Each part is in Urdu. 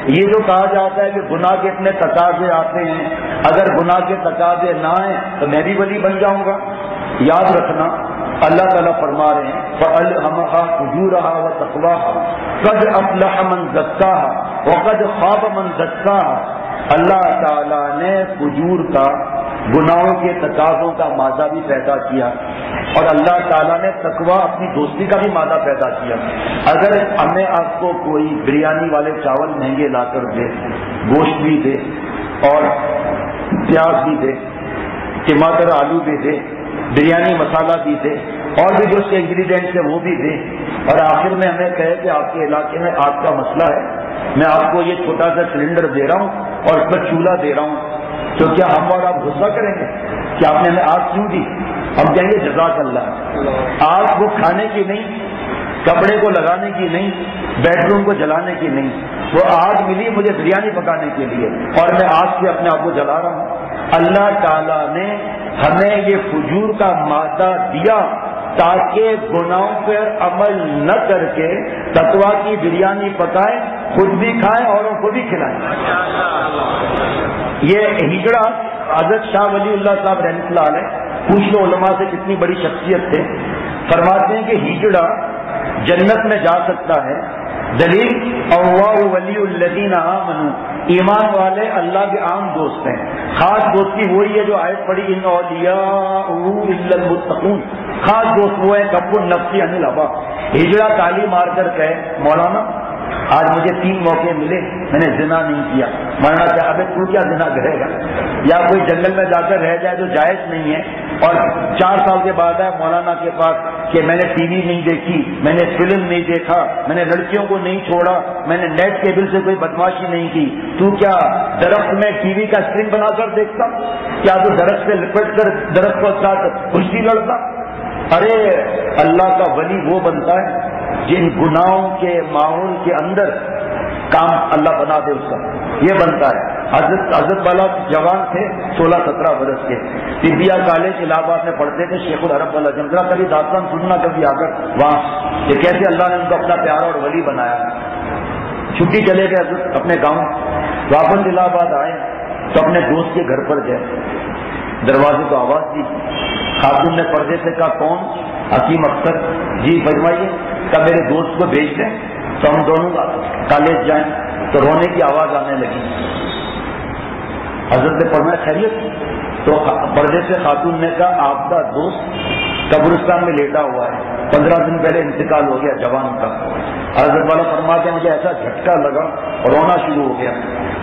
یہ جو کہا جاتا ہے کہ گناہ کے اتنے تقاضے آتے ہیں، اگر گناہ کے تقاضے نہ آئیں تو میں بھی ولی بن جاؤں گا، یاد رکھنا اللہ تعالیٰ فرما رہے ہیں فَأَلْهَمَهَا فُجُورَهَا وَتَقْوَاهَا قَدْ أَفْلَحَ مَنْ زَكَّاهَا وَقَدْ خَابَ مَنْ دَسَّاهَا۔ اللہ تعالیٰ نے فجور کا، گناہوں کے تقاضوں کا مادہ بھی پیدا کیا، اور اللہ تعالیٰ نے تقویٰ اپنی دوستی کا بھی مادہ پیدا کیا۔ اگر ہمیں آپ کو کوئی بریانی والے چاول مہنگے لا کر دے، گوشت بھی دے اور پیاز بھی دے، ٹماٹر آلو بھی دے، بریانی مسالہ بھی دے، اور بھی جو اس کے انگریڈینٹس ہیں وہ بھی دے، اور آخر میں ہمیں کہے کہ آپ کے علاقے میں آگ کا مسئلہ ہے، میں آپ کو یہ چھوٹا سا سلنڈر دے رہا ہوں اور اس پر چولہا دے رہا ہوں، تو کیا ہم اور آپ غصہ کریں گے کہ آپ نے ہمیں آگ کیوں دی؟ ہم کہیں گے جزاک اللہ۔ آگ وہ کھانے کی نہیں، کپڑے کو لگانے کی نہیں، بیڈ روم کو جلانے کی نہیں، وہ آگ ملی مجھے بریانی پکانے کے لیے، اور میں آگ سے اپنے آپ کو جلا رہا ہوں۔ اللہ تعالیٰ نے ہمیں یہ فجور کا مادہ دیا تاکہ گناہوں پر عمل نہ کر کے تقویٰ کی بریانی پکائیں، خود بھی کھائیں اوروں کو بھی کھلائیں۔ یہ ہجڑا حضرت شاہ ولی اللہ صاحب رحمۃ اللہ علیہ، پوچھ لو علماء سے کتنی بڑی شخصیت تھے، فرماتے ہیں کہ ہجڑا جنت میں جا سکتا ہے، دلیل اللہ ولی الذین آمنوا، ایمان والے اللہ کے عام دوست ہیں، خاص دوستی وہی ہے جو آیت پڑھی ان اولیاء الا المتقون، خاص دوست وہ ہے کف النفس عن الہویٰ۔ ہجڑا تالی مار کر کہے مولانا آج مجھے 3 موقع ملے، میں نے زنا نہیں کیا، مولانا کیا ابے تو کیا زنا کرے گا، یا کوئی جنگل میں جا کر رہ جائے جو جائز نہیں ہے، اور 4 سال کے بعد آئے مولانا کے پاس کہ میں نے ٹی وی نہیں دیکھی، میں نے فلم نہیں دیکھا، میں نے لڑکیوں کو نہیں چھوڑا، میں نے نیٹ کیبل سے کوئی بدماشی نہیں کی، تو کیا درخت میں ٹی وی کا اسکرین بنا کر دیکھتا؟ کیا تو درخت سے لپٹ کر درخت کو ساتھ کشتی لڑتا؟ ارے اللہ کا ولی وہ بنتا ہے جن گناہوں کے ماحول کے اندر کام اللہ بنا دے اس کا، یہ بنتا ہے۔ حضرت والا جوان تھے 16-17 برس کے، طبیہ کالج الہ آباد میں پڑھتے تھے، شیخ العرب والا جمرہ، کبھی داستان سننا کبھی آ کر وہاں کہ کیسے اللہ نے ان کو اپنا پیارا اور ولی بنایا۔ چھٹی چلے گئے حضرت اپنے گاؤں، واپس الہ آباد آئے تو اپنے دوست کے گھر پر گئے، دروازے کو آواز دی، خاتون نے پردے سے کہا کون؟ حکیم اختر۔ جی فرمائیے۔ کہا میرے دوست کو بھیج دیں تو ہم دونوں کالج جائیں، تو رونے کی آواز آنے لگی۔ حضرت نے فرمایا خیریت؟ تو پردے سے خاتون نے کہا آپ کا دوست قبرستان میں لیٹا ہوا ہے، 15 دن پہلے انتقال ہو گیا جوان کا۔ حضرت والا فرماتے ہیں مجھے ایسا جھٹکا لگا، رونا شروع ہو گیا،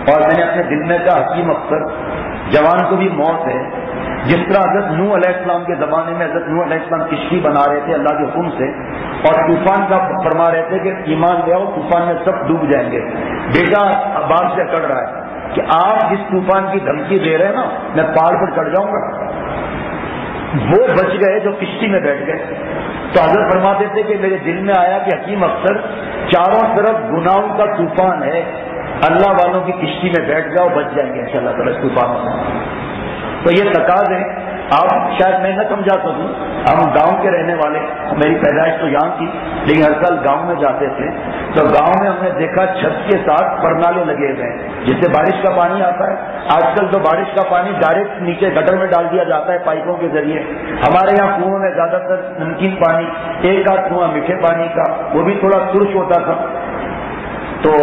اور میں نے اپنے دل میں کہا حکیم اختر جوان کو بھی موت ہے، جس طرح حضرت نوح علیہ السلام کے زمانے میں حضرت نوح علیہ السلام کشتی بنا رہے تھے اللہ کے حکم سے، اور طوفان کا فرما رہے تھے کہ ایمان لے آؤ طوفان میں سب ڈوب جائیں گے، بیٹا باپ سے اکڑ رہا ہے کہ آپ جس طوفان کی دھمکی دے رہے ہیں نا میں پہاڑ پر چڑھ جاؤں گا، وہ بچ گئے جو کشتی میں بیٹھ گئے۔ تو حضرت فرماتے تھے کہ میرے دل میں آیا کہ حکیم اختر چاروں طرف گناہوں کا طوفان ہے، اللہ والوں کی کشتی میں بیٹھ جاؤ بچ جائیں گے انشاءاللہ تعالیٰ اس طوفان سے۔ تو یہ تقاضے آپ شاید میں نہ سمجھا سکوں، ہم گاؤں کے رہنے والے، میری پیدائش تو یہاں کی لیکن ہر سال گاؤں میں جاتے تھے، تو گاؤں میں ہم نے دیکھا چھت کے ساتھ پرنالے لگے ہوئے ہیں جس سے بارش کا پانی آتا ہے۔ آج کل تو بارش کا پانی ڈائریکٹ نیچے گٹر میں ڈال دیا جاتا ہے پائپوں کے ذریعے۔ ہمارے یہاں کنویں میں زیادہ تر نمکین پانی، ایک آدھ کنواں میٹھے پانی کا، وہ بھی تھوڑا ترش ہوتا تھا۔ تو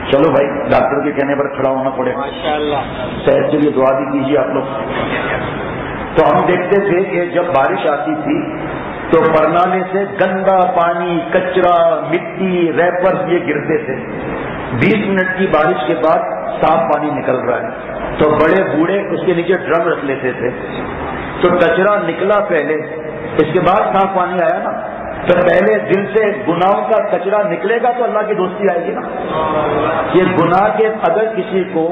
چلو بھائی ڈاکٹر کے کہنے پر کھڑا ہونا پڑے، صحت کے لیے دعا بھی کیجیے آپ لوگ۔ تو ہم دیکھتے تھے کہ جب بارش آتی تھی تو پرنالے سے گندا پانی، کچرا، مٹی، ریپرز یہ گرتے تھے۔ 20 منٹ کی بارش کے بعد صاف پانی نکل رہا ہے، تو بڑے بوڑھے اس کے نیچے ڈرم رکھ لیتے تھے، تو کچرا نکلا پہلے، اس کے بعد صاف پانی آیا نا، تو پہلے دل سے گناہوں کا کچرا نکلے گا تو اللہ کی دوستی آئے گی نا۔ یہ گناہ کے اگر کسی کو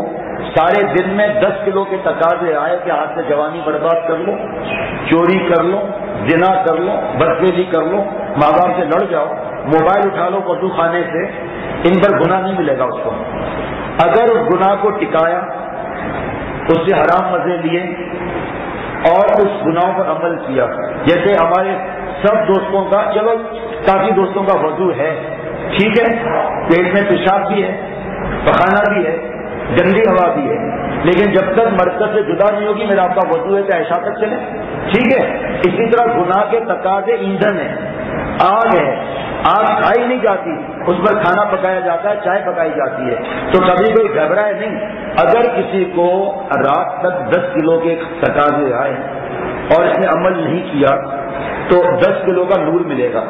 سارے دن میں 10 کلو کے تقاضے آئے کہ ہاتھ سے جوانی برباد کر لو، چوری کر لو، زنا کر لو، بدزیدی کر لو، ماں باپ سے لڑ جاؤ، موبائل اٹھا لو وضو خانے سے، ان پر گناہ نہیں ملے گا اس کو۔ اگر اس گناہ کو ٹکایا، اس سے حرام مزے لیے اور اس گناہوں پر عمل کیا، جیسے ہمارے سب دوستوں کا، چلو کافی دوستوں کا وضو ہے، ٹھیک ہے، پیٹ میں پیشاب بھی ہے، پخانا بھی ہے، گندی ہوا بھی ہے، لیکن جب تک مرکز سے جدا نہیں ہوگی میرا آپ کا وضو ہے کہ عشاء تک چلے. ٹھیک ہے. اسی طرح گناہ کے تقاضے ایندھن ہے، آگ ہے، آگ کھائی نہیں جاتی، اس پر کھانا پکایا جاتا ہے، چائے پکائی جاتی ہے. تو کبھی کوئی گھبرائے نہیں. اگر کسی کو رات تک 10 کلو کے تقاضے آئے اور اس نے عمل نہیں کیا تو 10 کلو کا نور ملے گا.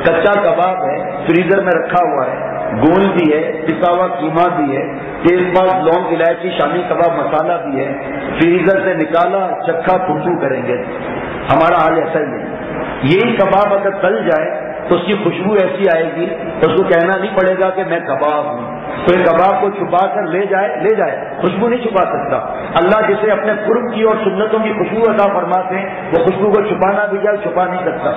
کچا کباب ہے، فریزر میں رکھا ہوا ہے، گول بھی ہے، پسا ہوا قیمہ بھی ہے، تیز پاس لونگ الائچی شامی کباب مسالہ بھی ہے، فریزر سے نکالا چکھا خوشبو کریں گے. ہمارا حال ایسا ہی ہے. یہی کباب اگر تل جائے تو اس کی خوشبو ایسی آئے گی تو اس کو کہنا نہیں پڑے گا کہ میں کباب ہوں. کوئی کباب کو چھپا کر لے جائے خوشبو نہیں چھپا سکتا. اللہ جسے اپنے قرب کی اور سنتوں کی خوشبو عطا فرماتے ہیں وہ خوشبو کو چھپانا بھی جائے چھپا نہیں سکتا.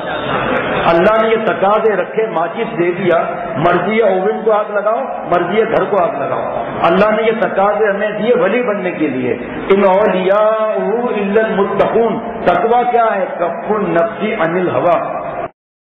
اللہ نے یہ تقاضے رکھے، ماچس دے دیا، مرضی ہے اوون کو آگ لگاؤ، مرضی ہے گھر کو آگ لگاؤ. اللہ نے یہ تقاضے ہمیں دیے ولی بننے کے لیے. ان اولیاء الا المتقون. تقویٰ کیا ہے؟ کف النفس عن الہوی.